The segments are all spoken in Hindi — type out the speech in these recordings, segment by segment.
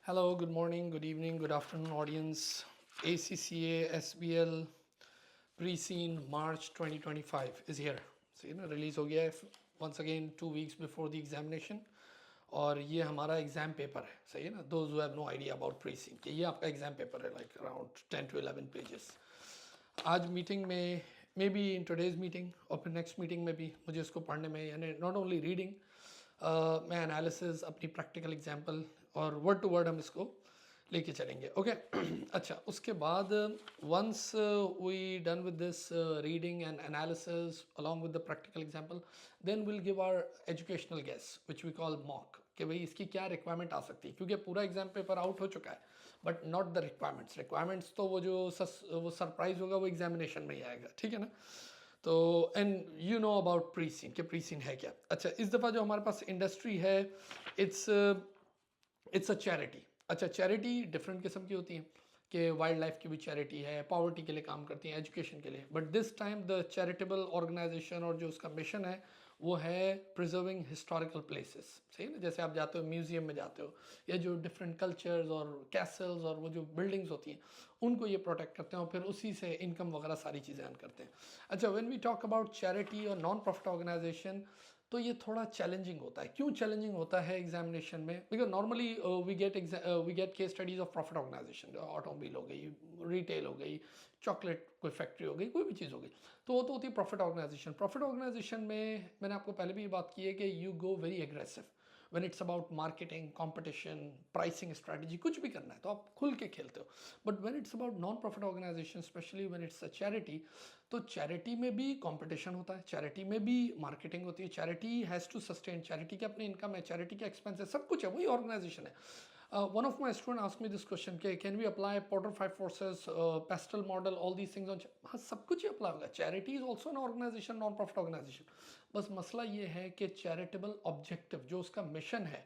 Hello, good morning, good evening, good afternoon, audience. ACCA SBL pre-scene March 2025 is here. So release हो गया है once again 2 weeks before the examination. और ये हमारा एग्ज़ाम पेपर है, सही है ना. Those who have no idea about pre-scene, कि ये आपका एग्ज़ाम पेपर है, like around 10 to 11 pages. आज मीटिंग में may be in today's meeting और फिर नेक्स्ट मीटिंग में भी मुझे इसको पढ़ने में, यानी नॉट ओनली रीडिंग, मैं एनालिसिस, अपनी प्रैक्टिकल एग्जांपल और वर्ड टू वर्ड हम इसको लेके चलेंगे. ओके अच्छा, उसके बाद once we done with this reading and analysis along with the practical example, then will give our educational guess which we call mock, कि भाई इसकी क्या रिक्वायरमेंट आ सकती है, क्योंकि पूरा एग्जाम पेपर आउट हो चुका है बट नॉट द रिक्वायरमेंट्स तो वो जो वो सरप्राइज होगा वो एग्जामिनेशन में ही आएगा, ठीक है ना. तो and you know about pre seen, कि प्री सीन है क्या. अच्छा, इस दफ़ा जो हमारे पास इंडस्ट्री है, इट्स इट्स अ चैरिटी. अच्छा, चैरिटी डिफरेंट किस्म की होती हैं, कि वाइल्ड लाइफ की भी चैरिटी है, पॉवर्टी के लिए काम करती हैं, एजुकेशन के लिए. But this time the charitable organisation और जो उसका मिशन है वो है प्रिजर्विंग हिस्टोरिकल प्लेसेस. सही ना, जैसे आप जाते हो म्यूजियम में जाते हो, या जो डिफरेंट कल्चर्स और कैसल्स और वो जो बिल्डिंग्स होती हैं उनको ये प्रोटेक्ट करते हैं और फिर उसी से इनकम वगैरह सारी चीज़ें अर्न करते हैं. अच्छा, when we talk about charity और नॉन प्रॉफिट ऑर्गेनाइजेशन, तो ये थोड़ा चैलेंजिंग होता है. क्यों चैलेंजिंग होता है एग्जामिनेशन में? Because normally we get case studies of profit organisation, automobile हो गई, रिटेल हो गई, चॉकलेट कोई फैक्ट्री हो गई, कोई भी चीज़ हो गई, तो वो तो होती है प्रॉफिट ऑर्गेनाइजेशन. प्रॉफिट ऑर्गेनाइजेशन में मैंने आपको पहले भी ये बात की है कि you go very aggressive when it's about marketing, competition, pricing strategy, कुछ भी करना है तो आप खुल के खेलते हो. But when it's about non profit organisation, specially when it's a charity, तो चैरिटी में भी कंपटीशन होता है, चैरिटी में भी मार्केटिंग होती है, charity has to sustain, charity की अपनी इनकम है, चैरिटी के एक्सपेंस है, सब कुछ है, वही ऑर्गेनाइजेशन है. One of my students asked me this question, can we apply Porter 5 forces, pastel model, all these things on? हाँ, सब कुछ ही अप्लाई होगा. Charity is also an organisation, non profit organisation. बस मसला ये है कि चैरिटेबल ऑब्जेक्टिव जो उसका मिशन है,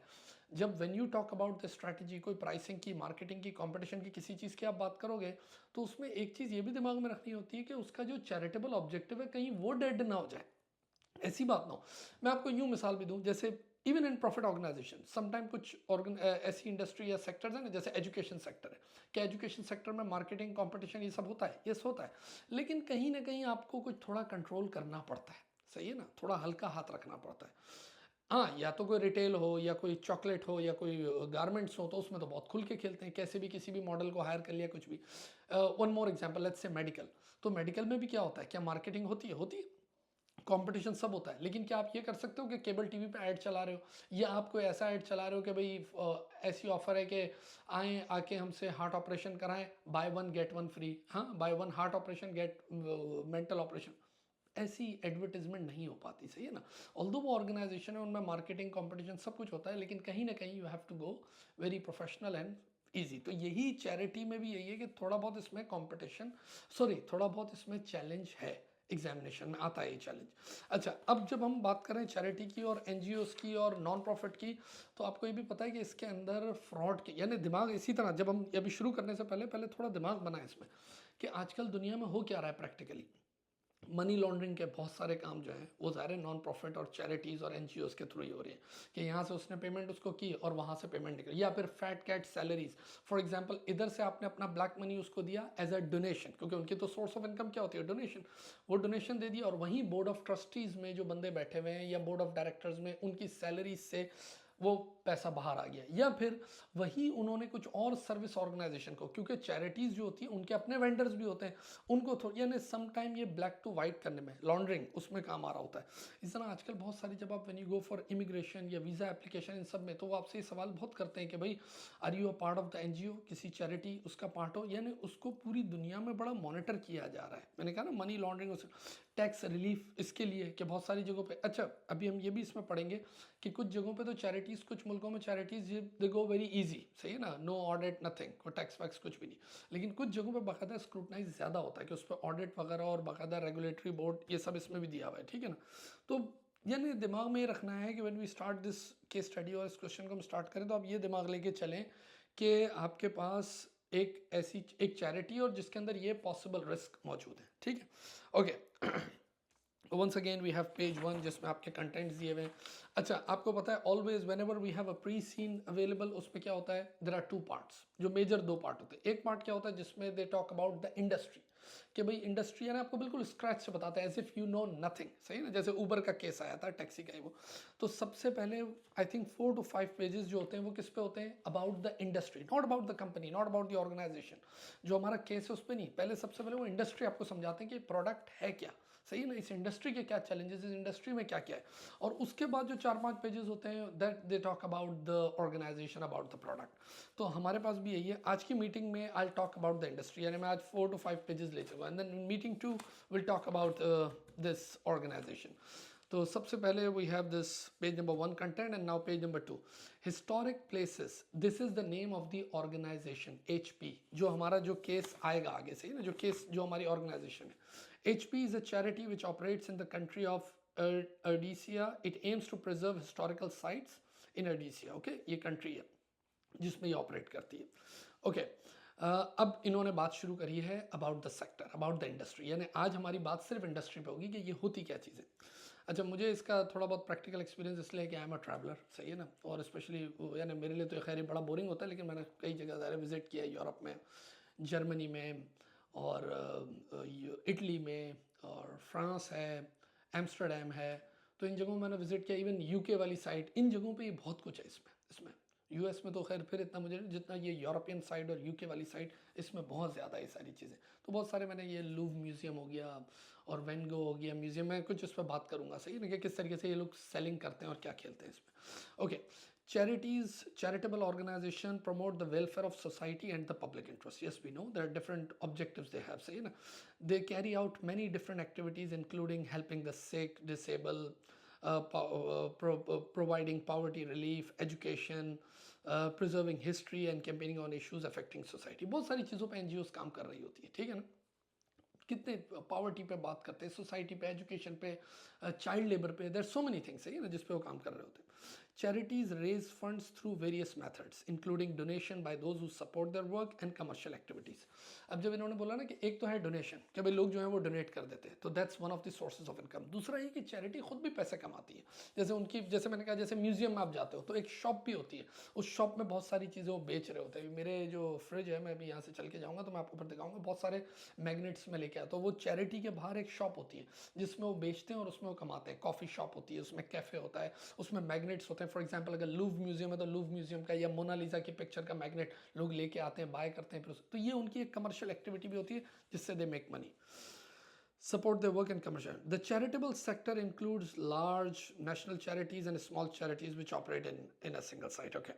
जब when you talk about the strategy, कोई प्राइसिंग की, मार्केटिंग की, कंपटीशन की, किसी चीज़ की आप बात करोगे, तो उसमें एक चीज़ ये भी दिमाग में रखनी होती है कि उसका जो चैरिटेबल ऑब्जेक्टिव है कहीं वो डेड ना हो जाए, ऐसी बात ना हो. मैं आपको यूं मिसाल भी दूं, जैसे even in profit organisation sometime कुछ ऐसी इंडस्ट्री या सेक्टर्स हैं ना, जैसे एजुकेशन सेक्टर है, क्या एजुकेशन सेक्टर में मार्केटिंग, कंपटीशन ये सब होता है? यस, होता है. लेकिन कहीं ना कहीं आपको कुछ थोड़ा कंट्रोल करना पड़ता है, सही है ना, थोड़ा हल्का हाथ रखना पड़ता है. हाँ, या तो कोई रिटेल हो, या कोई चॉकलेट हो, या कोई गारमेंट्स हो, तो उसमें तो बहुत खुल के खेलते हैं, कैसे भी किसी भी मॉडल को हायर कर लिया, कुछ भी. One more example, let's say medical. तो मेडिकल में भी क्या होता है, क्या मार्केटिंग होती है? होती है. कंपटीशन सब होता है. लेकिन क्या आप ये कर सकते हो कि केबल टीवी पे ऐड चला रहे हो, या आप कोई ऐसा ऐड चला रहे हो कि भाई ऐसी ऑफर है कि आए आके हमसे हार्ट ऑपरेशन कराएं, buy one get one free, हाँ, buy one heart operation get mental operation. ऐसी एडवर्टीजमेंट नहीं हो पाती, सही है ना. ऑल्दो वो ऑर्गेनाइजेशन है, उनमें मार्केटिंग, कंपटीशन सब कुछ होता है, लेकिन कहीं ना कहीं you have to go very professional and easy. तो यही चैरिटी में भी यही है कि थोड़ा बहुत इसमें कंपटीशन, सॉरी, थोड़ा बहुत इसमें चैलेंज है. एग्जामिनेशन में आता है ये चैलेंज. अच्छा, अब जब हम बात करें चैरिटी की और एनजीओस की और नॉन प्रॉफिट की, तो आपको ये भी पता है कि इसके अंदर फ्रॉड के, यानी दिमाग इसी तरह, जब हम अभी शुरू करने से पहले पहले थोड़ा दिमाग बनाए इसमें, कि आजकल दुनिया में हो क्या रहा है प्रैक्टिकली. मनी लॉन्ड्रिंग के बहुत सारे काम जो हैं वो ज़ाहिर नॉन प्रॉफिट और चैरिटीज़ और एनजीओस के थ्रू ही हो रही है, कि यहाँ से उसने पेमेंट उसको की और वहाँ से पेमेंट निकली. या फिर fat cat salaries, for example इधर से आपने अपना ब्लैक मनी उसको दिया एज अ डोनेशन, क्योंकि उनकी तो सोर्स ऑफ इनकम क्या होती है, डोनेशन. वो डोनेशन दे दिया और वहीं बोर्ड ऑफ ट्रस्टीज़ में जो बंदे बैठे हुए हैं, या बोर्ड ऑफ डायरेक्टर्स में, उनकी सैलरी से वो पैसा बाहर आ गया. या फिर वही उन्होंने कुछ और सर्विस ऑर्गेनाइजेशन को, क्योंकि चैरिटीज़ जो होती है उनके अपने वेंडर्स भी होते हैं, उनको थोड़ी, यानी सम टाइम ये ब्लैक टू वाइट करने में, लॉन्ड्रिंग उसमें काम आ रहा होता है. इस तरह आजकल बहुत सारी, जब आप when you go for immigration या वीज़ा एप्लीकेशन, इन सब में, तो वो आपसे ये सवाल बहुत करते हैं कि भाई are you a part of the NGO, किसी चैरिटी उसका पार्ट हो, यानी उसको पूरी दुनिया में बड़ा मॉनिटर किया जा रहा है. मैंने कहा ना, मनी लॉन्ड्रिंग, टैक्स रिलीफ इसके लिए, कि बहुत सारी जगहों पे. अच्छा, अभी हम ये भी इसमें पढ़ेंगे कि कुछ जगहों पे तो चैरिटीज़, कुछ मुल्कों में चैरिटीज़ दे गो वेरी इजी, सही है ना, नो ऑडिट नथिंग, कोई टैक्स वैक्स कुछ भी नहीं. लेकिन कुछ जगहों पे बाकायदा स्क्रूटनाइज ज़्यादा होता है, कि उस पर ऑडिट वगैरह और बाकायदा रेगुलेटरी बोर्ड, ये सब इसमें भी दिया हुआ है, ठीक है ना. तो यानी दिमाग में ये रखना है कि when we start this case study और इस क्वेश्चन को हम स्टार्ट करें, तो आप ये दिमाग लेके चलें कि आपके पास एक ऐसी एक चैरिटी और जिसके अंदर ये पॉसिबल रिस्क मौजूद है, ठीक है. Okay once again we have page 1 जिसमें आपके कंटेंट्स दिए हुए हैं। अच्छा, आपको पता है always whenever we have a pre seen available, उसमें क्या होता है, देर आर 2 पार्ट्स, जो मेजर 2 पार्ट होते हैं। एक पार्ट क्या होता है जिसमें they talk about the industry, कि भाई इंडस्ट्री है ना, आपको बिल्कुल स्क्रैच से बताता है, as if you know nothing, सही ना, जैसे ऊबर का केस आया था, टैक्सी का ही वो। तो सबसे पहले आई थिंक 4 to 5 पेजेस जो होते हैं वो किस पे होते हैं, about the industry, not about the company, not about the organisation. जो हमारा केस है उस पर नहीं, पहले सबसे पहले वो इंडस्ट्री आपको समझाते हैं कि प्रोडक्ट है क्या, सही है ना, इस इंडस्ट्री के क्या चैलेंजेस, इस इंडस्ट्री में क्या क्या है। और उसके बाद जो 4-5 पेजेस होते हैं that they talk about the organisation, about the product. तो हमारे पास भी यही है। आज की मीटिंग में I talk about the industry, यानी मैं आज 4 to 5 पेजेस ले चुका, and then meeting 2 will talk about this organisation. तो सबसे पहले we have this page number 1 content, and now page number 2 historic places, this is the name of the organisation HP, जो हमारा जो केस आएगा आगे से ना, जो केस जो हमारी ऑर्गेनाइजेशन है। HP is a charity which operates in the country of Rhodesia. It aims to preserve historical sites in Rhodesia. Okay, ये country है जिसमें ये ऑपरेट करती है। ओके, अब इन्होंने बात शुरू करी है about the sector, about the industry, यानी आज हमारी बात सिर्फ इंडस्ट्री पे होगी कि ये होती क्या चीज़ है। अच्छा, मुझे इसका थोड़ा बहुत प्रैक्टिकल एक्सपीरियंस इसलिए कि आई एम अ ट्रैवलर, सही है ना, और स्पेशली यानी मेरे लिए तो खैर ये बड़ा बोरिंग होता है, लेकिन मैंने कई जगह ज़्यादा विजिट किया है, यूरोप में, जर्मनी में, और इटली में, और फ्रांस है, एम्स्टर्डम है। तो इन जगहों में मैंने विजिट किया, इवन UK वाली साइड, इन जगहों पे ये बहुत कुछ है इसमें US में तो खैर फिर इतना मुझे जितना ये यूरोपियन साइड और UK वाली साइड, इसमें बहुत ज़्यादा ये सारी चीज़ें। तो बहुत सारे मैंने ये लूव म्यूज़ियम हो गया और वैन गो हो गया म्यूज़ियम, मैं कुछ इस पर बात करूँगा, सही है ना, कि किस तरीके से ये लोग सेलिंग करते हैं और क्या खेलते हैं इसमें। Okay, charities, charitable organization promote the welfare of society and the public interest. Yes, we know there are different objectives they have, say, you know, they carry out many different activities including helping the sick, disabled, providing poverty relief, education, preserving history and campaigning on issues affecting society. बहुत सारी चीज़ों पे NGOs काम कर रही होती है, ठीक है ना। कितने पावर्टी पे बात करते हैं, सोसाइटी पे, एजुकेशन पे, चाइल्ड लेबर पे, देयर सो मेनी थिंग्स, है ना, जिस पे वो काम कर रहे होते हैं। Charities raise funds through various methods including donation by those who support their work and commercial activities. अब जब इन्होंने बोला ना कि एक तो है डोनेशन, कि भाई लोग जो है वो डोनेट कर देते हैं, तो that's one of the sources of income. दूसरा ये कि चैरिटी खुद भी पैसे कमाती है, जैसे उनकी, जैसे मैंने कहा, जैसे म्यूजियम में आप जाते हो तो एक शॉप भी होती है, उस शॉप में बहुत सारी चीज़ें वो बेच रहे होते हैं। मेरे जो फ्रिज है, मैं अभी यहाँ से चल के जाऊँगा तो मैं आपको ऊपर दिखाऊंगा, बहुत सारे मैग्नेट्स में लेके आता हूँ। वो चैरिटी के बाहर एक शॉप होती है जिसमें वो बेचते हैं और उसमें वो कमाते हैं। कॉफ़ी शॉप होती है, उसमें कैफ़े होता है, उसमें मैग्नेट्स होते हैं। फॉर एग्जांपल अगर लूव म्यूजियम है तो लूव म्यूजियम का या मोनालिसा की पिक्चर का मैग्नेट लोग लेके आते हैं, बाय करते हैं, फिर तो ये उनकी एक कमर्शियल एक्टिविटी भी होती है जिससे दे make money, support their work and commercial. The charitable sector includes large national charities and small charities which operate in a single site. Okay.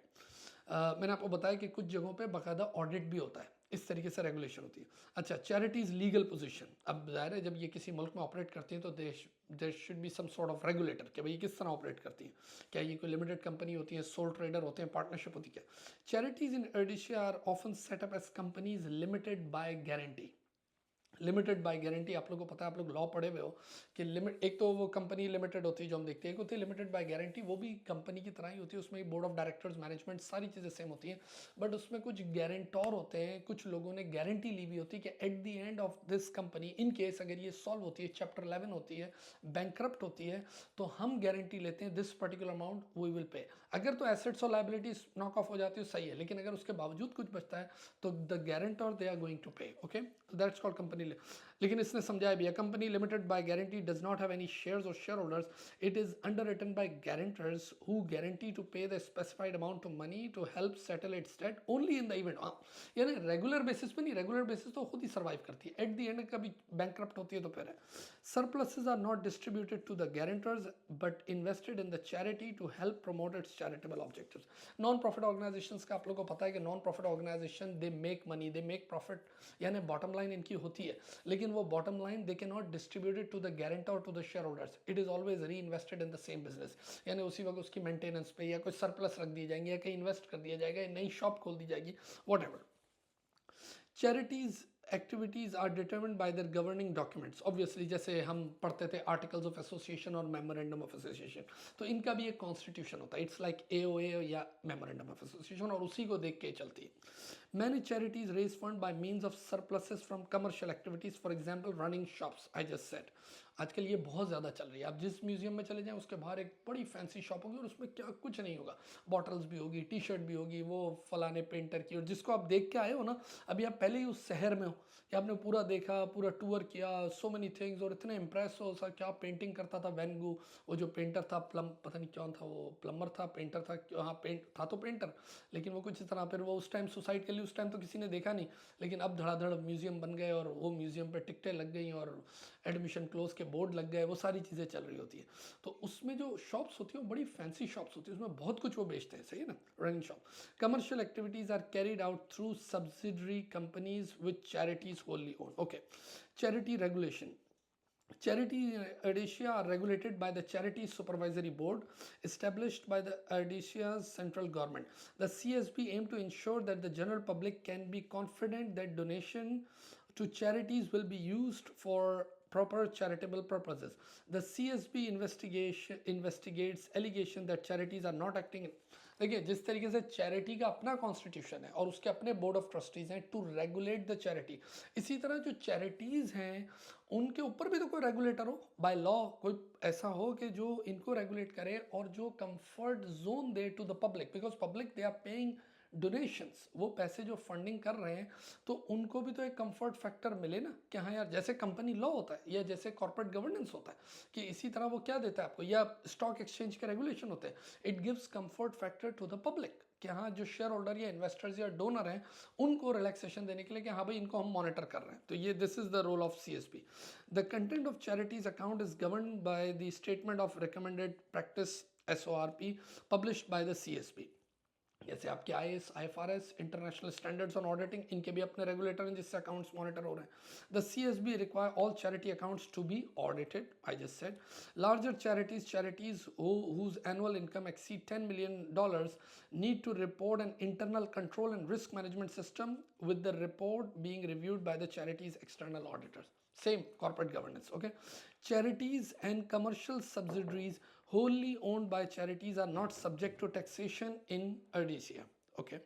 मैंने आपको बताया कि कुछ जगहों पे बाकायदा ऑडिट भी होता है, इस तरीके से रेगुलेशन होती है। अच्छा, चैरिटीज लीगल पोजीशन, अब जाहिर है जब ये किसी मुल्क में ऑपरेट करती हैं तो there should be some sort of regulator, कि भाई किस तरह ऑपरेट करती हैं, क्या ये कोई लिमिटेड कंपनी होती है, सोल ट्रेडर होते हैं, पार्टनरशिप होती है क्या। Charities in addition are often set up as companies limited by guarantee. Limited by guarantee, आप लोगों को पता है, आप लोग लॉ पढ़े हुए हो कि लिमिट, एक तो वो कंपनी लिमिटेड होती है जो हम देखते हैं, एक होती है लिमिटेड बाय गारंटी, वो भी कंपनी की तरह ही होती है, उसमें बोर्ड ऑफ डायरेक्टर्स, मैनेजमेंट, सारी चीज़ें सेम होती हैं, बट उसमें कुछ गारंटोर होते हैं, कुछ लोगों ने गारंटी ली हुई होती है कि eight the end of this company, in case अगर ये सॉल्व होती है, चैप्टर 11 होती है, बैंकरप्ट होती है, तो हम गारंटी लेते हैं this particular amount we will pay. अगर तो एसेट्स और लाइबिलिटीज नॉक ऑफ हो जाती है सही है, लेकिन अगर उसके बावजूद कुछ बचता है तो the guarantor they are going to pay. Okay, that's called company. लेकिन इसने समझाया भी, company limited by guarantee does not have any shares और share holders, it is underwritten by guarantors who guarantee to pay the specified amount of money to help settle its debt only in the event. यानी रेगुलर बेसिस पे नहीं, रेगुलर बेसिस तो खुद ही सर्वाइव करती है, एट द एंड कभी बैंकरप्ट होती है तो फिर है। Surpluses are not distributed to the guarantors but invested in the charity to help promote its charitable objectives. Non profit organisations का आप लोगों को पता है कि non profit organisation they make money, they make profit, यानी बॉटम लाइन इनकी होती है, लेकिन वो bottom line they cannot distribute it to the guarantor, to the shareholders. It is always reinvested in the same business. यानी उसी वक्त उसकी मेंटेनेंस पे या कोई सरप्लस रख दिए जाएंगे या कहीं इन्वेस्ट कर दिया जाएगा या नई शॉप खोल दी जाएगी, whatever. Charities activities are determined by their governing documents. Obviously जैसे हम पढ़ते थे आर्टिकल्स ऑफ एसोसिएशन और मेमोरेंडम ऑफ एसोसिएशन, तो इनका भी एक कॉन्स्टिट्यूशन होता है, इट्स लाइक AOA या मेमोरेंडम ऑफ एसोसिएशन, और उसी को देख के चलती है। Many charities raise fund by means of surpluses from commercial activities, for example running shops, I just said, आजकल ये बहुत ज़्यादा चल रही है। आप जिस म्यूज़ियम में चले जाएं उसके बाहर एक बड़ी फैंसी शॉप होगी और उसमें क्या कुछ नहीं होगा, बॉटल्स भी होगी, टी शर्ट भी होगी, वो फलाने पेंटर की, और जिसको आप देख के आए हो ना, अभी आप पहले ही उस शहर में हो कि आपने पूरा देखा, पूरा टूर किया, सो मेनी थिंग्स, और इतने इम्प्रेस हो सर, क्या पेंटिंग करता था वैन गो, वो जो पेंटर था, पता नहीं कौन था वो, प्लम्बर था, पेंटर था, हाँ पेंट था तो पेंटर, लेकिन वो कुछ इस तरह, फिर वो उस टाइम सुसाइड कर ली, उस टाइम तो किसी ने देखा नहीं, लेकिन अब धड़ाधड़ म्यूजियम बन गए और वो म्यूजियम पे टिकटें लग गई और एडमिशन क्लोज के बोर्ड लग गए, वो सारी चीज़ें चल रही होती है। तो उसमें जो शॉप्स होती है वो बड़ी फैंसी शॉप्स होती है, उसमें बहुत कुछ वो बेचते हैं, सही है ना, running shop. Commercial activities are carried out through subsidiary companies with charities wholly owned. Okay, charity regulation. Charity in Rhodesia are regulated by the Charity Supervisory Board established by the Rhodesia's central government. The CSB aim to ensure that the general public can be confident that donation to charities will be used for proper charitable purposes. The CSB investigates allegation that charities are not acting. देखिए, जिस तरीके से चैरिटी का अपना कॉन्स्टिट्यूशन है और उसके अपने बोर्ड ऑफ ट्रस्टीज हैं टू रेगुलेट द चैरिटी, इसी तरह जो चैरिटीज़ हैं उनके ऊपर भी तो कोई रेगुलेटर हो, बाय लॉ कोई ऐसा हो कि जो इनको रेगुलेट करे और जो कंफर्ट जोन दे to the public, because public they are paying donations, वो पैसे जो फंडिंग कर रहे हैं, तो उनको भी तो एक कंफर्ट फैक्टर मिले ना कि हाँ यार, जैसे कंपनी लॉ होता है या जैसे कॉर्पोरेट गवर्नेंस होता है, कि इसी तरह वो क्या देता है आपको, या स्टॉक एक्सचेंज के रेगुलेशन होते हैं, it gives comfort factor to the public कि हाँ, जो शेयर होल्डर या इन्वेस्टर्स या डोनर हैं उनको रिलैक्सेशन देने के लिए कि हाँ भाई, इनको हम मॉनिटर कर रहे हैं। तो ये this is the role of CSP. The content of charities account is govern by the statement of recommended practice SORP published by the CSP. जैसे आपके IAS, IFRS, international standards on auditing, इनके भी अपने रेगुलेटर हैं जिससे अकाउंट्स मॉनिटर हो रहे हैं। The CSB require all charity accounts to be audited, I just said. Larger charities whose annual income exceed $10 million need to report an internal control and risk management system, with the report being reviewed by the charity's external auditors. Same corporate governance. Okay, charities and commercial subsidiaries wholly owned by charities are not subject to taxation in Rhodesia. Okay,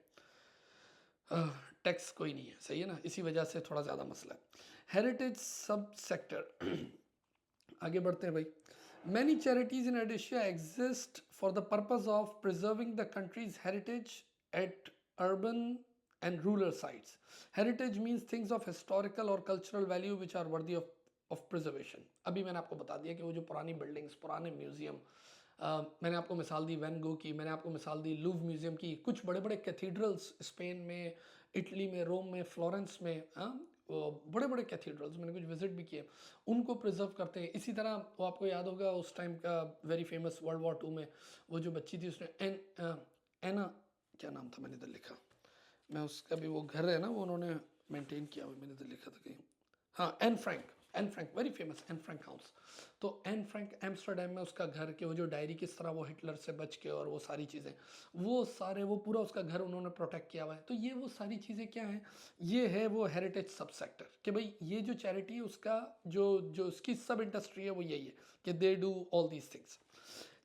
tax कोई नहीं है, सही है ना, इसी वजह से थोड़ा ज़्यादा मसला है। हेरिटेज सब सेक्टर, आगे बढ़ते हैं भाई। Many charities in Rhodesia exist for the purpose of preserving the country's heritage at urban and rural sites. Heritage means things of historical or cultural value which are worthy of preservation. अभी मैंने आपको बता दिया कि वो जो पुरानी बिल्डिंग्स, पुराने म्यूजियम, मैंने आपको मिसाल दी वैन गो की, मैंने आपको मिसाल दी लूव म्यूजियम की, कुछ बड़े बड़े कैथीड्रल्स स्पेन में, इटली में, रोम में, फ्लोरेंस में, बड़े बड़े कैथीड्रल्स मैंने कुछ विजिट भी किए, उनको प्रिजर्व करते हैं। इसी तरह वो आपको याद होगा उस टाइम का वेरी फेमस WWII में वो जो बच्ची थी, उसने एना, क्या नाम था, मैंने इधर लिखा, मैं उसका भी वो घर है ना वो उन्होंने मेंटेन किया हुआ, मैंने इधर लिखा था कहीं, हाँ, Anne Frank, very famous Anne Frank house. तो एन फ्रैंक एम्स्टरडेम में उसका घर के वो जो डायरी, किस तरह वो हिटलर से बच के और वो सारी चीज़ें, वो सारे, वो पूरा उसका घर उन्होंने प्रोटेक्ट किया हुआ है। तो ये वो सारी चीज़ें क्या हैं, ये है वो हेरिटेज सब सेक्टर, कि भाई ये जो चैरिटी है उसका जो जो उसकी सब इंडस्ट्री है वो यही है कि they do all these things.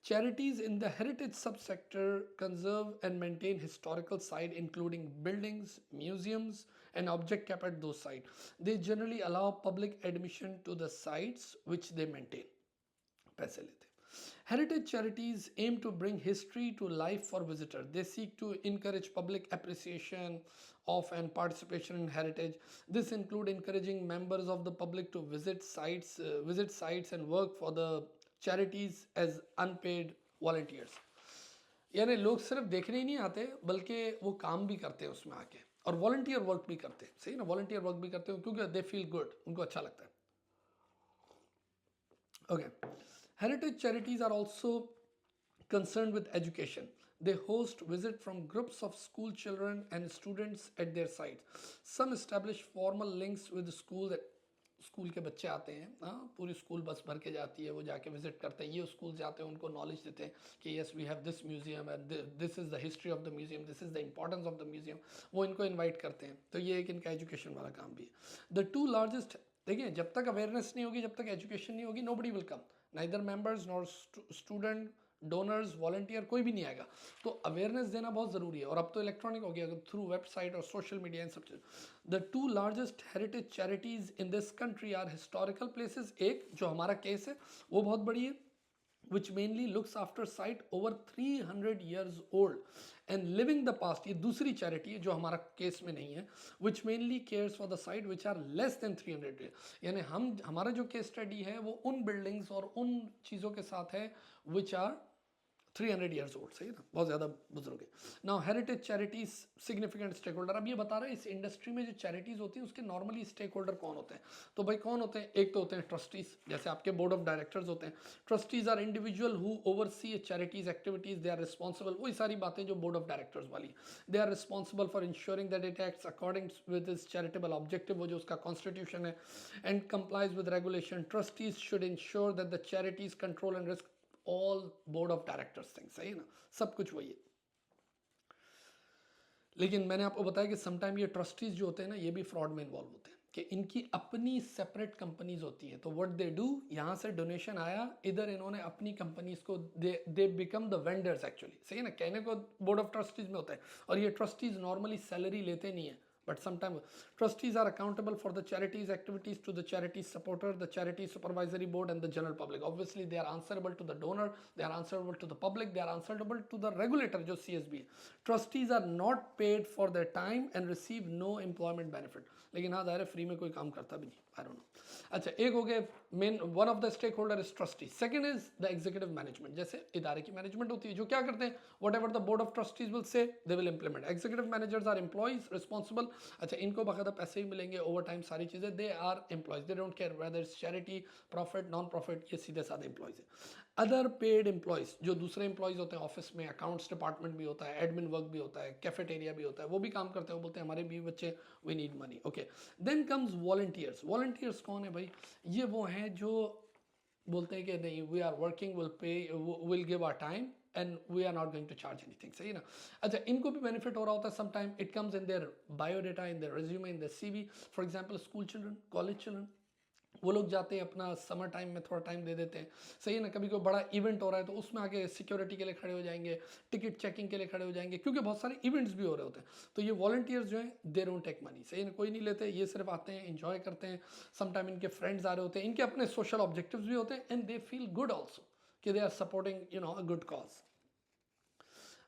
Charities in the heritage subsector conserve and maintain historical sites, including buildings, museums, and objects kept at those sites. They generally allow public admission to the sites which they maintain. पैसे लेते हैं। Heritage charities aim to bring history to life for visitors. They seek to encourage public appreciation of and participation in heritage. This includes encouraging members of the public to visit sites and work for the charities as unpaid volunteers. यानी लोग सिर्फ देखने ही नहीं आते बल्कि वो काम भी करते हैं उसमें आके, और वॉलंटियर वर्क भी करते हैं, सही ना, वॉलंटियर वर्क भी करते हैं क्योंकि दे फील गुड, उनको अच्छा लगता है। Okay, heritage charities are also concerned with education. They host visits from groups of school children and students at their sites. Some establish formal links with schools. School के बच्चे आते हैं, हाँ, पूरी स्कूल बस भर के जाती है, वो जाके विजिट करते हैं, ये स्कूल जाते हैं, उनको नॉलेज देते हैं कि yes we have this museum and this is the history of the museum, this is the importance of the museum, वो इनको इन्वाइट करते हैं। तो ये एक इनका एजुकेशन वाला काम भी है। द टू लार्जेस्ट, देखिए जब तक अवेयरनेस नहीं होगी, जब तक एजुकेशन नहीं होगी, nobody will come, neither members nor student donors, volunteer कोई भी नहीं आएगा। तो अवेयरनेस देना बहुत ज़रूरी है। और अब तो इलेक्ट्रॉनिक हो गया थ्रू वेबसाइट और सोशल मीडिया इन सब चीज़। The two largest heritage charities in this country are historical places, एक जो हमारा केस है वो बहुत बड़ी है, which mainly looks after site over 300 years old and living the past, ये दूसरी चैरिटी है जो हमारा केस में नहीं है, which mainly cares for the site which are less than 300 years, यानी हमारा जो केस स्टडी है वो उन बिल्डिंग्स और उन चीज़ों के साथ है which are 300 years old, सही ना, बहुत ज़्यादा बुजुर्ग है। Now heritage charities significant stakeholder, अब ये बता रहे हैं इस इंडस्ट्री में जो चैरिटीज होती हैं उसके नॉर्मली स्टेक होल्डर कौन होते हैं। तो भाई कौन होते हैं, एक तो होते हैं ट्रस्टीज, जैसे आपके बोर्ड ऑफ डायरेक्टर्स होते हैं। Trustees are individual who oversee charities activities, they are responsible, वही सारी बातें जो बोर्ड ऑफ डायरेक्टर्स वाली, they are responsible for ensuring that it acts according with its charitable objective, वो जो उसका कॉन्स्टिट्यूशन है, and complies with regulation. Trustees should ensure that the charities control and risk all board of directors thing, सही ना, सब कुछ वही है। लेकिन मैंने आपको बताया कि समटाइम ये ट्रस्टीज जो होते हैं ना ये भी फ्रॉड में इन्वॉल्व होते हैं कि इनकी अपनी सेपरेट कंपनीज होती हैं। तो व्हाट दे डू, यहाँ से डोनेशन आया, इधर इन्होंने अपनी कंपनीज को they become the vendors actually, सही है ना, कहने को बोर्ड ऑफ ट्रस्टीज में होता है। और ये ट्रस्टीज नॉर्मली सैलरी लेते नहीं है, but sometimes trustees are accountable for the charity's activities to the charity's supporter, the charity supervisory board and the general public. Obviously they are answerable to the donor, they are answerable to the public, they are answerable to the regulator जो CSB है। trustees are not paid for their time and receive no employment benefit, लेकिन हाँ दायरे फ्री में कोई काम करता भी नहीं, I don't know। अच्छा, एक हो गए main, one of the stakeholder is trustee. Second is the executive management, जैसे इदारे की मैनेजमेंट होती है जो क्या करते हैं, whatever the board of trustees will say they will implement. Executive managers are employees responsible, अच्छा इनको बाकायदा पैसे भी मिलेंगे ओवर टाइम, सारी चीज़ें, they are employees, they don't care whether it's charity, profit, non profit, ये सीधे साधे एम्प्लॉइज है। अदर पेड एम्प्लॉइज, जो दूसरे एम्प्लॉइज होते हैं ऑफिस में, अकाउंट्स डिपार्टमेंट भी होता है, एडमिन वर्क भी होता है, कैफेटेरिया भी होता है, वो भी काम करते हैं, वो बोलते हैं हमारे भी बच्चे, we need money, okay. Then comes volunteers. Volunteers कौन है भाई, ये वो हैं जो बोलते हैं कि नहीं, we are working, will pay, will give our time and we are not going to charge anything, सही ना। अच्छा, इनको भी बेनिफिट हो रहा होता है, some time it comes in their biodata, in their resume, in their CV। For example school children, college children, वो लोग जाते हैं अपना समर टाइम में थोड़ा टाइम दे देते हैं, सही है ना। कभी कोई बड़ा इवेंट हो रहा है तो उसमें आके सिक्योरिटी के लिए खड़े हो जाएंगे, टिकट चेकिंग के लिए खड़े हो जाएंगे, क्योंकि बहुत सारे इवेंट्स भी हो रहे होते हैं। तो ये वॉलंटियर्स जो हैं दे डोंट टेक मनी, सही है ना, कोई नहीं लेते, ये सिर्फ आते हैं, इंजॉय करते हैं। समटाइम इनके फ्रेंड्स आ रहे होते हैं, इनके अपने सोशल ऑब्जेक्टिव्स भी होते हैं, and they feel good also कि they are supporting a good cause.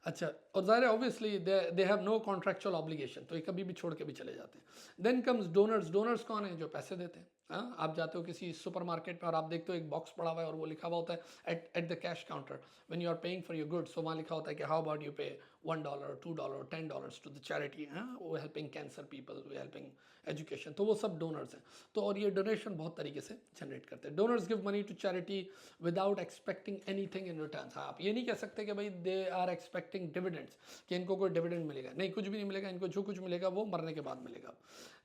अच्छा, और ज़ाहिर है obviously they have no contractual obligation, तो ये कभी भी छोड़ के भी चले जाते हैं। Then comes donors. डोनर्स कौन है, जो पैसे देते हैं। हाँ, आप जाते हो किसी सुपरमार्केट में और आप देखते हो एक बॉक्स पड़ा हुआ है और वो लिखा हुआ होता है at the cash counter when you are paying for your goods, तो वहाँ लिखा होता है कि हाउ अबाउट यू पे $1, $2, $10 टू द चैरिटी, हाँ, वो हेल्पिंग कैंसर पीपल, वो हेल्पिंग एजुकेशन, तो वो सब डोनर्स हैं। तो और ये डोनेशन बहुत तरीके से जनरेट करते हैं। Donors give money to charity without expecting anything in return. हाँ, आप ये नहीं कह सकते कि भाई दे आर एक्सपेक्टिंग डिविडेंड्स, कि इनको कोई डिविडेंड मिलेगा, नहीं, कुछ भी नहीं मिलेगा, इनको जो कुछ मिलेगा वो मरने के बाद मिलेगा।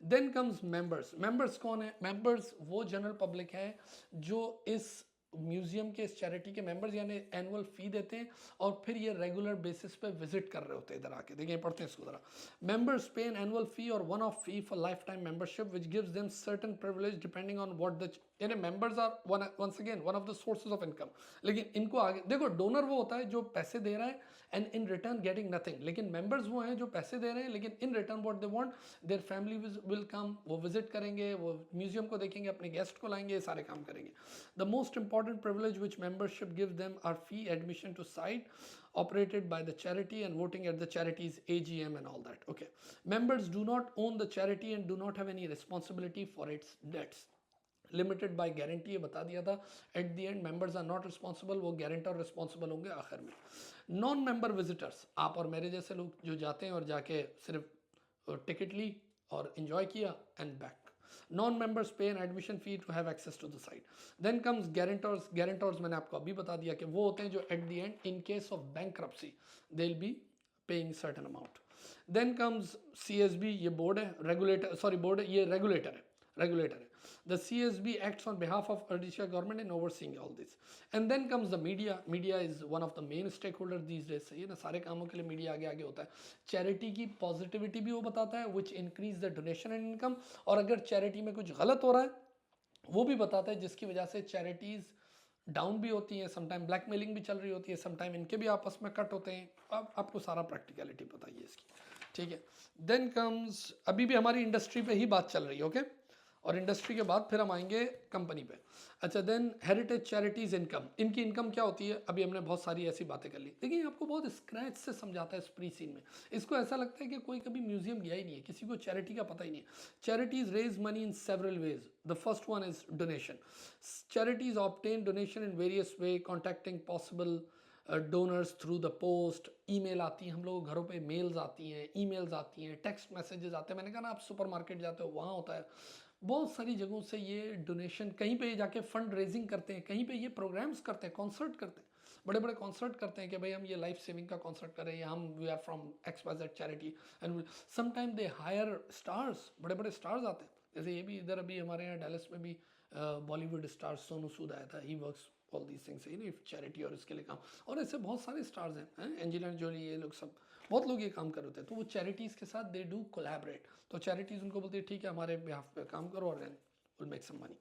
Then comes members. मेंबर्स कौन है, मेंबर्स वो जनरल पब्लिक है जो इस म्यूजियम के, इस चैरिटी के मेंबर्स, यानी एनुअल फी देते हैं और फिर ये रेगुलर बेसिस पे विजिट कर रहे होते हैं इधर आके। देखिए पढ़ते हैं इसको जरा। मेंबर्स पे एन एनुअल फी और one off fee for life time membership which gives them certain privilege depending on what the, यानी members are once again one of the sources of income. लेकिन इनको आगे देखो, डोनर वो होता है जो पैसे दे रहा है and in return getting nothing, लेकिन मेंबर्स वो हैं जो पैसे दे रहे हैं लेकिन in return what they want, their family will come, वो विजिट करेंगे, वो म्यूजियम को देखेंगे, अपने गेस्ट को लाएंगे, सारे काम करेंगे। The most important privilege which membership gives them are fee, admission to site operated by the charity and voting at the charity's AGM and all that. Okay, members do not own the charity and do not have any responsibility for its debts. Limited by guarantee, ये बता दिया था। At the end members are not responsible, वो गारंटर रिस्पॉन्सिबल होंगे आखिर में। नॉन मेंबर विजिटर्स, आप और मेरे जैसे लोग जो जाते हैं और जाके सिर्फ टिकट ली और एंजॉय किया and back. Non-members pay an admission fee to have access to the site. Then comes guarantors. Guarantors मैंने आपको अभी बता दिया कि वो होते हैं जो at the end in case of bankruptcy they'll be paying certain amount. Then comes CSB, ये बोर्ड है, रेगुलेटर, सॉरी बोर्ड है, ये रेगुलेटर है, रेगुलेटर है। The CSB acts on behalf of Odisha government in overseeing all this. And then comes the media. Media is one of the main stakeholders these days. सही है ना, सारे कामों के लिए मीडिया आगे आगे होता है। चैरिटी की पॉजिटिविटी भी वो बताता है which increase the donation and income, और अगर चैरिटी में कुछ गलत हो रहा है वो भी बताता है जिसकी वजह से चैरिटीज डाउन भी होती हैं, समटाइम ब्लैकमेलिंग भी चल रही होती है, समटाइम इनके भी आपस में कट होते हैं। अब आपको सारा प्रैक्टिकलिटी बताइए इसकी, ठीक है। देन कम्स, अभी भी हमारी इंडस्ट्री पे ही बात चल रही है, ओके, और इंडस्ट्री के बाद फिर हम आएंगे कंपनी पे। अच्छा, देन हेरिटेज चैरिटीज इनकम, इनकी इनकम क्या होती है? अभी हमने बहुत सारी ऐसी बातें कर ली। देखिए आपको बहुत स्क्रैच से समझाता है इस प्री सीन में। इसको ऐसा लगता है कि कोई कभी म्यूजियम गया ही नहीं है, किसी को चैरिटी का पता ही नहीं है। Charities raise money in several ways. The first one is donation. Charities obtain donation in various way, contacting possible donors through the post. Email आती हैं, हम लोग घरों पे मेल्स आती हैं, ईमेल्स आती हैं, टेक्स्ट मैसेजेस आते हैं। मैंने कहा ना, आप सुपरमार्केट जाते हो वहाँ होता है। बहुत सारी जगहों से ये डोनेशन, कहीं पे जाके फंड रेजिंग करते हैं, कहीं पे ये प्रोग्राम्स करते हैं, कॉन्सर्ट करते हैं, बड़े बड़े कॉन्सर्ट करते हैं कि भाई हम ये लाइफ सेविंग का कॉन्सर्ट कर रहे हैं, हम we are from XYZ charity. And sometime they hire stars, बड़े बड़े स्टार्स आते हैं। जैसे ये भी इधर अभी हमारे यहाँ डैलस में भी बॉलीवुड स्टार सोनू सूद आया था। He works all these things, you know, charity और इसके लिए काम। और ऐसे बहुत सारे स्टार्स हैं, एंजेलिना जोली, ये लोग सब, बहुत लोग ये काम कर रहे थे। तो वो चैरिटीज़ के साथ दे डू कोलैबोरेट। तो चैरिटीज़ उनको बोलती है ठीक है हमारे बिहाफ पे काम करो और विल मेक सम मनी।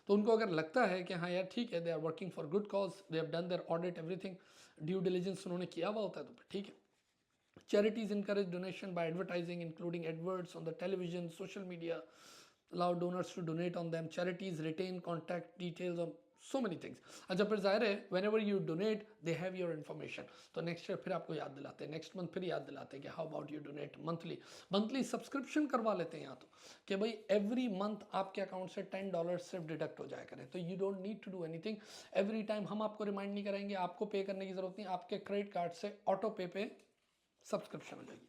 तो उनको अगर लगता है कि हाँ यार ठीक है, they are working for good cause, they have done their audit, everything, due diligence उन्होंने किया हुआ होता है, तो ठीक है। Charities encourage donation by advertising, including adverts on the television, social media, allow donors to donate on them. Charities retain contact details on so many things. अच्छा, फिर जाहिर है whenever you donate they have your information. तो नेक्स्ट ईयर फिर आपको याद दिलाते हैं, नेक्स्ट मंथ फिर याद दिलाते हैं कि how about you donate monthly. Monthly subscription करवा लेते हैं यहाँ, तो कि भाई एवरी मंथ आपके अकाउंट से $10 सिर्फ डिडक्ट हो जाया करें। तो you don't need to do anything. Every time हम आपको रिमाइंड नहीं करेंगे, आपको पे करने की जरूरत नहीं, आपके क्रेडिट कार्ड से ऑटो पे सब्सक्रिप्शन हो जाएगी।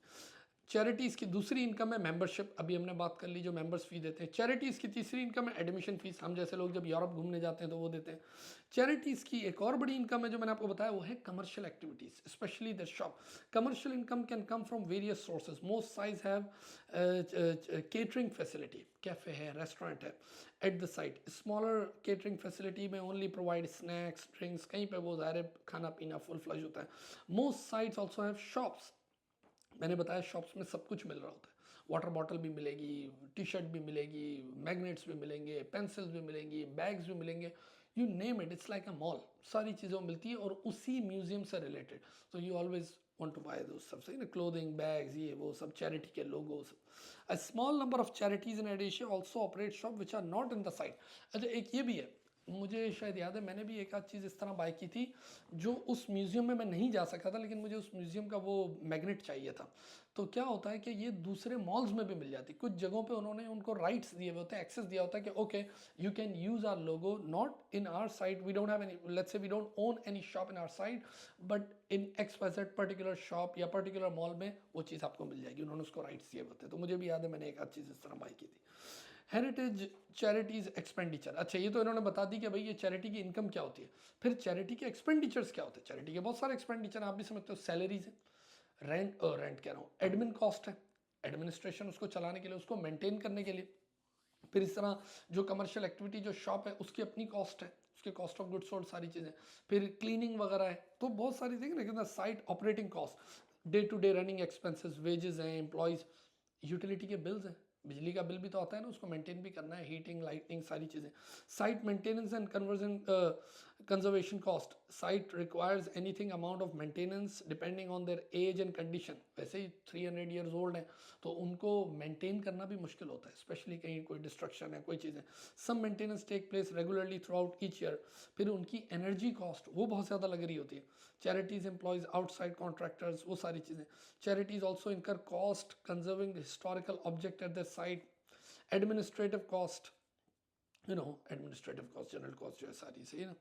चैरिटीज़ की दूसरी इनकम है मेंबरशिप, अभी हमने बात कर ली, जो मेंबर्स फी देते हैं। चैरिटीज़ की तीसरी इनकम है एडमिशन फीस, हम जैसे लोग जब यूरोप घूमने जाते हैं तो वो देते हैं। चैरिटीज़ की एक और बड़ी इनकम है जो मैंने आपको बताया, वो है commercial activities, specially the shop. Commercial income can come from various sources. Most size have catering facility, cafe है, रेस्टोरेंट है at the site. Smaller catering facility में ओनली प्रोवाइड स्नैक्स, ड्रिंक्स, कहीं पे वो ज़ाहिर खाना पीना फुल फ्लश होता है। Most sites also have shops. मैंने बताया शॉप्स में सब कुछ मिल रहा होता है, वाटर बॉटल भी मिलेगी, टी शर्ट भी मिलेगी, मैग्नेट्स भी मिलेंगे, पेंसिल्स भी मिलेंगी, बैग्स भी मिलेंगे, you name it, it's like a mall. सारी चीज़ें मिलती है और उसी म्यूजियम से रिलेटेड। तो you always want to buy those stuff, so, you know, clothing, bags, ये वो सब, charity के logos. A small number of charities in Asia also operate shop which are not in the site. अच्छा, एक ये भी है, मुझे शायद याद है मैंने भी एक आध चीज़ इस तरह बाय की थी, जो उस म्यूज़ियम में मैं नहीं जा सकता था, लेकिन मुझे उस म्यूज़ियम का वो मैग्नेट चाहिए था। तो क्या होता है कि ये दूसरे मॉल्स में भी मिल जाती, कुछ जगहों पे उन्होंने उनको राइट्स दिए हुए होते हैं, एक्सेस दिया होता है कि okay you can use our logo not in our site, we don't have any, let's say we don't own any shop in our site, but in XYZ particular shop या पर्टिकुलर मॉल में वो चीज़ आपको मिल जाएगी। उन्होंने उसको राइट्स दिए होते हैं। तो मुझे भी याद है मैंने एक आध चीज़ इस तरह बाई की थी। हेरिटेज चैरिटीज एक्सपेंडिचर, अच्छा ये तो इन्होंने बता दी कि भाई ये चैरिटी की इनकम क्या होती है। फिर चैरिटी के एक्सपेंडिचर्स क्या होते हैं? चैरिटी के बहुत सारे एक्सपेंडिचर आप भी समझते हो, सैलरीज है, रेंट कह रहा हूँ, एडमिन कॉस्ट है, एडमिनिस्ट्रेशन उसको चलाने के लिए, उसको मेंटेन करने के लिए। फिर इस तरह जो कमर्शियल एक्टिविटी जो शॉप है उसकी अपनी कॉस्ट है, उसके कॉस्ट ऑफ गुड्स सोल्ड सारी चीज़ें। फिर क्लीनिंग वगैरह है, तो बहुत सारी चीज़ें, लेकिन site operating cost, day to day running expenses, wages हैं, एम्प्लॉयज़, यूटिलिटी के बिल्स हैं, बिजली का बिल भी तो आता है ना, उसको मेंटेन भी करना है, हीटिंग, लाइटिंग, सारी चीज़ें। Site maintenance and conversion conservation cost, site requires anything amount of maintenance depending on their age and condition. वैसे ही 300 ईयर्स ओल्ड हैं तो उनको मेंटेन करना भी मुश्किल होता है, स्पेशली कहीं कोई डिस्ट्रक्शन है, कोई चीज़ें। Some maintenance take place regularly throughout each year. फिर उनकी एनर्जी कॉस्ट वो बहुत ज़्यादा लग रही होती है। चैरिटीज़ एम्प्लॉयज़ आउटसाइड कॉन्ट्रैक्टर्स, वो सारी चीज़ें। चैरिटीज़ ऑल्सो इनकर cost conserving historical object at the site. Administrative cost, you know, administrative cost, general cost जो है सारी सही ना।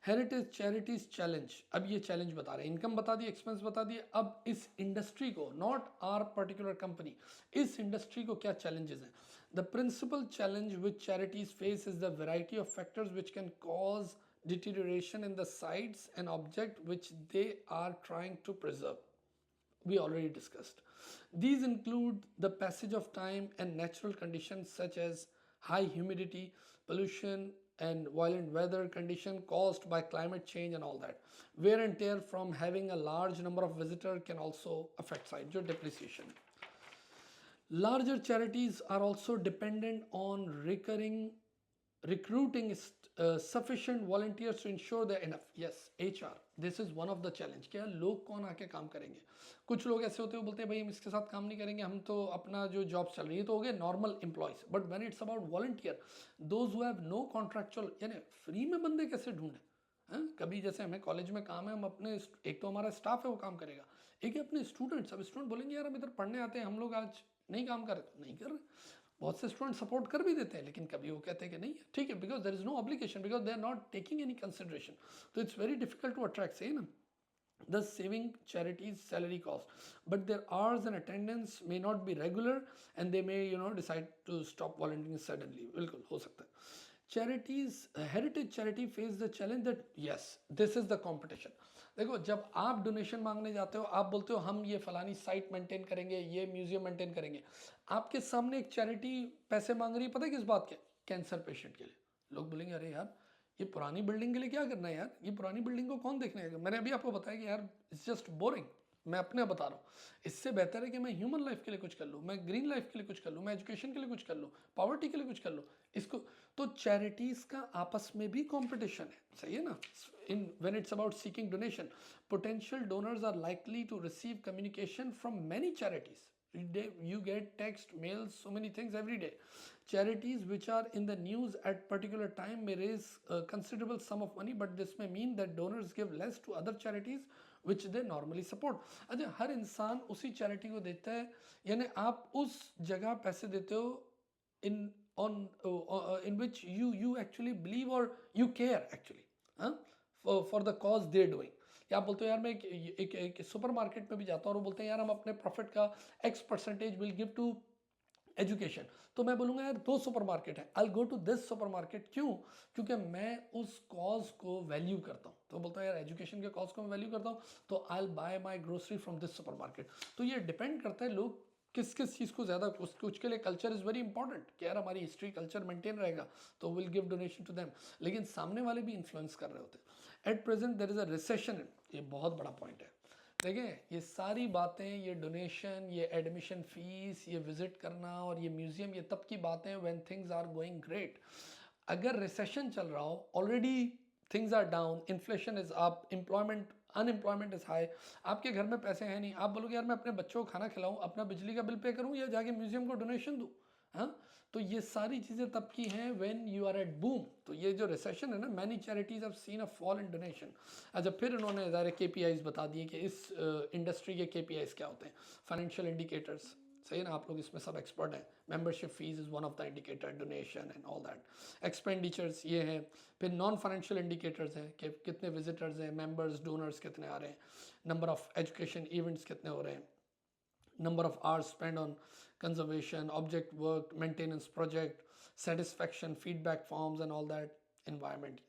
हेरिटेज चैरिटीज चैलेंज, अब ये चैलेंज बता रहे हैं, इनकम बता दी, एक्सपेंस बता दिए, अब इस इंडस्ट्री को, नॉट आर पर्टिकुलर कंपनी, इस इंडस्ट्री को क्या चैलेंजेस हैं। The principal challenge which charities face is the variety of factors which can cause deterioration in the sites and object which they are trying to preserve. We already discussed. These include the passage of time and natural conditions such as high humidity, pollution, and violent weather condition caused by climate change and all that. Wear and tear from having a large number of visitors can also affect site, जो depreciation. Larger charities are also dependent on recruiting sufficient volunteers to ensure they're enough. Yes, HR, this is one of the challenge. क्या लोग कौन आके काम करेंगे? कुछ लोग ऐसे होते हैं बोलते हैं भाई हम इसके साथ काम नहीं करेंगे, हम तो अपना जो जॉब चल रही है तो हो गए normal employees. But when it's about volunteer, those who have no contractual, यानी फ्री में बंदे कैसे ढूंढे? कभी जैसे हमें कॉलेज में काम है, हम अपने एक तो हमारा स्टाफ है वो काम करेगा, एक है अपने स्टूडेंट्स. अब स्टूडेंट बोलेंगे यार हम इधर पढ़ने आते हैं, हम लोग आज नहीं काम कर रहे, तो नहीं कर रहे. बहुत से स्टूडेंट सपोर्ट कर भी देते हैं, लेकिन कभी वो कहते हैं कि नहीं ठीक है, because there is no obligation, because they are not taking any consideration. तो it's very difficult to attract, सही ना. Thus saving charities salary cost, but their hours and attendance may not be regular and they may decide to stop volunteering suddenly. बिल्कुल हो सकता है. Charities, heritage charity face the challenge that yes, this is the competition. देखो जब आप डोनेशन मांगने जाते हो, आप बोलते हो हम ये फलानी साइट मेंटेन करेंगे, ये म्यूजियम मेंटेन करेंगे. आपके सामने एक चैरिटी पैसे मांग रही है, पता है किस बात के? कैंसर पेशेंट के लिए. लोग बोलेंगे अरे यार ये पुरानी बिल्डिंग के लिए क्या करना है यार, ये पुरानी बिल्डिंग को कौन देखने आएगा? मैंने अभी आपको बताया कि यार इट्स जस्ट बोरिंग. मैं अपने बता रहा हूँ, इससे बेहतर है कि मैं ह्यूमन लाइफ के लिए कुछ कर लूँ, मैं ग्रीन लाइफ के लिए कुछ कर लूँ, मैं एजुकेशन के लिए कुछ कर लूँ, पॉवर्टी के लिए कुछ कर लूँ. इसको तो चैरिटीज़ का आपस में भी कंपटीशन है, सही है ना. In when it's about seeking donation, potential donors are likely to receive communication from many charities. You get text, mails, so many things every day. Charities which are in the news at particular time may raise a considerable sum of money, but this may mean that donors give less to other charities which they normally support. अच्छा, हर इंसान उसी चैरिटी को देता है, यानी आप उस जगह पैसे देते हो in on in which you actually believe or you care actually, for the cause they're doing. या आप बोलते हो यार मैं एक सुपर मार्केट में भी जाता हूँ और वो बोलते हैं यार हम अपने प्रॉफिट का X% will give to education, तो मैं बोलूँगा यार 2 सुपर मार्केट है, I go to this supermarket. क्यों? क्योंकि मैं उस कॉज को वैल्यू करता हूँ. तो बोलता है यार एजुकेशन के कॉज को मैं वैल्यू करता हूँ, तो I buy my grocery from this supermarket. तो ये डिपेंड करता है लोग किस किस चीज़ को ज़्यादा, उसके लिए कल्चर इज़ वेरी इंपॉर्टेंट कि यार हमारी हिस्ट्री कल्चर मेंटेन रहेगा तो will give donation to them. लेकिन सामने वाले भी इन्फ्लुएंस कर रहे होते हैं. At present there is a recession. ये बहुत बड़ा पॉइंट है. देखें ये सारी बातें, ये डोनेशन, ये एडमिशन फीस, ये विजिट करना और ये म्यूजियम, ये तब की बातें when things are going great. अगर रिसेशन चल रहा हो, already things are down, inflation is up, employment unemployment is high, आपके घर में पैसे हैं नहीं, आप बोलोगे यार मैं अपने बच्चों को खाना खिलाऊं, अपना बिजली का बिल पे करूं या जाके म्यूजियम को डोनेशन दूं. हाँ, तो ये सारी चीज़ें तब की हैं when you are at boom. तो ये जो रिसेशन है ना, many charities have seen a fall in donation. अच्छा, फिर उन्होंने ज़ाहिर KPIs बता दिए कि इस इंडस्ट्री के KPIs क्या होते हैं. फाइनेंशियल इंडिकेटर्स, सही है ना, आप लोग इसमें सब एक्सपर्ट हैं. Membership fees is one of the indicator, donation and all that. Expenditures ये हैं. फिर नॉन फाइनेंशियल इंडिकेटर्स हैं कि कितने विजिटर्स हैं, मेंबर्स, डोनर्स कितने आ रहे हैं, नंबर ऑफ एजुकेशन इवेंट्स कितने हो रहे हैं, number of hours spent on conservation, object work, maintenance project, satisfaction, feedback forms and all that, environment.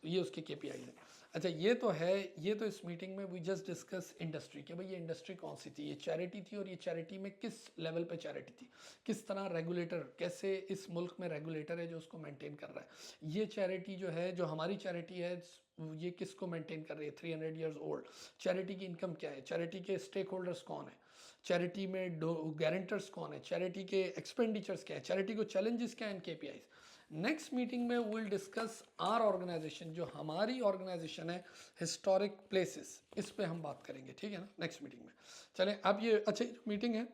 तो ये उसके KPI है. अच्छा, ये तो है, ये तो इस मीटिंग में वी जस्ट डिस्कस इंडस्ट्री कि भाई ये इंडस्ट्री कौन सी थी, ये चैरिटी थी, और ये चैरिटी में किस लेवल पे चैरिटी थी, किस तरह रेगुलेटर, कैसे इस मुल्क में रेगुलेटर है जो उसको मेंटेन कर रहा है. ये चैरिटी जो है, जो हमारी चैरिटी है, ये किसको मेंटेन कर रही है, 300 ईयर्स ओल्ड. चैरिटी की इनकम क्या है, चैरिटी के स्टेक होल्डर्स कौन है, चैरिटी में गारंटर्स कौन है, चैरिटी के एक्सपेंडिचर्स क्या है, चैरिटी को चैलेंजेस क्या हैं, KPIs. नेक्स्ट मीटिंग में विल डिस्कस आर ऑर्गेनाइजेशन, जो हमारी ऑर्गेनाइजेशन है, हिस्टोरिक प्लेसेस, इस पे हम बात करेंगे, ठीक है ना, नेक्स्ट मीटिंग में. चलें, अब ये अच्छी मीटिंग है,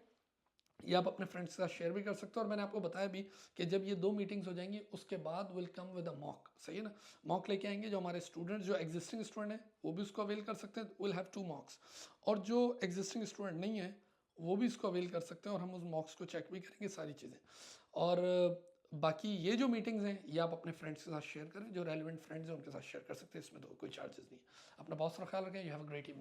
ये आप अपने फ्रेंड्स के साथ शेयर भी कर सकते हो. और मैंने आपको बताया भी कि जब ये 2 मीटिंग्स हो जाएंगी उसके बाद will come with a mock, सही है ना. मॉक लेके आएंगे, जो हमारे स्टूडेंट्स, जो एग्जिस्टिंग स्टूडेंट हैं वो भी उसको अवेल कर सकते हैं, विल हैव 2 मॉक्स. और जो एग्जिस्टिंग स्टूडेंट नहीं है वो भी इसको अवेल कर सकते हैं, और हम उस मॉक्स को चेक भी करेंगे, सारी चीज़ें. और बाकी ये जो मीटिंग्स हैं ये आप अपने फ्रेंड्स के साथ शेयर करें, जो रेलिवेंट फ्रेंड्स हैं उनके साथ शेयर कर सकते हैं, इसमें तो कोई चार्जेस नहीं है. अपना बहुत सारा ख्याल रखें. You have a great evening.